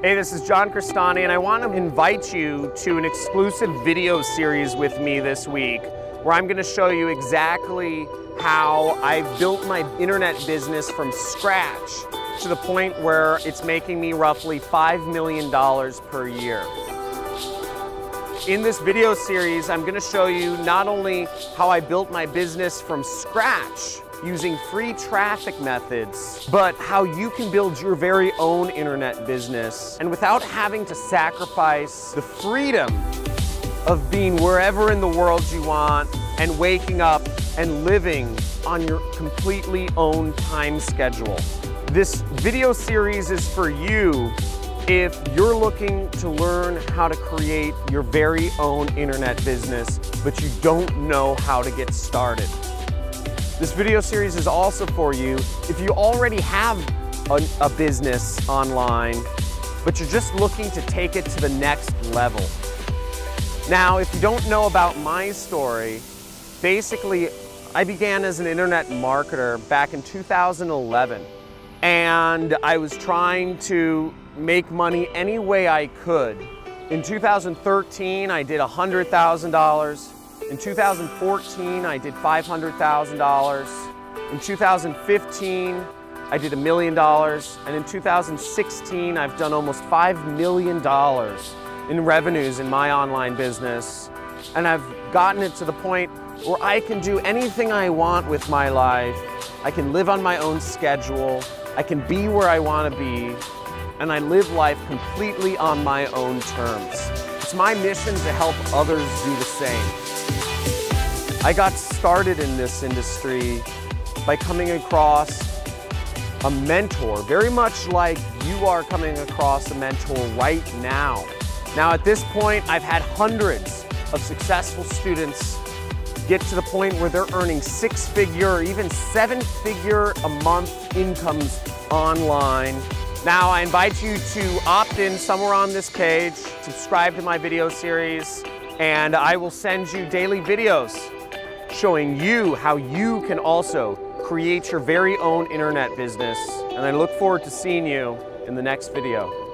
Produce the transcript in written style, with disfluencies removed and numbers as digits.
Hey, this is John Crestani, and I want to invite you to an exclusive video series with me this week, where I'm going to show you exactly how I've built my internet business from scratch to the point where it's making me roughly $5 million per year. In this video series, I'm going to show you not only how I built my business from scratch using free traffic methods, but how you can build your very own internet business and without having to sacrifice the freedom of being wherever in the world you want and waking up and living on your completely own time schedule. This video series is for you if you're looking to learn how to create your very own internet business, but you don't know how to get started. This video series is also for you if you already have a business online, but you're just looking to take it to the next level. Now, if you don't know about my story, basically, I began as an internet marketer back in 2011, and I was trying to make money any way I could. In 2013, I did $100,000. In 2014, I did $500,000. In 2015, I did $1 million. And in 2016, I've done almost $5 million in revenues in my online business. And I've gotten it to the point where I can do anything I want with my life. I can live on my own schedule. I can be where I want to be. And I live life completely on my own terms. It's my mission to help others do the same. I got started in this industry by coming across a mentor, very much like you are coming across a mentor right now. Now at this point, I've had hundreds of successful students get to the point where they're earning six-figure or even seven-figure a month incomes online. Now I invite you to opt in somewhere on this page, subscribe to my video series, and I will send you daily videos showing you how you can also create your very own internet business. And I look forward to seeing you in the next video.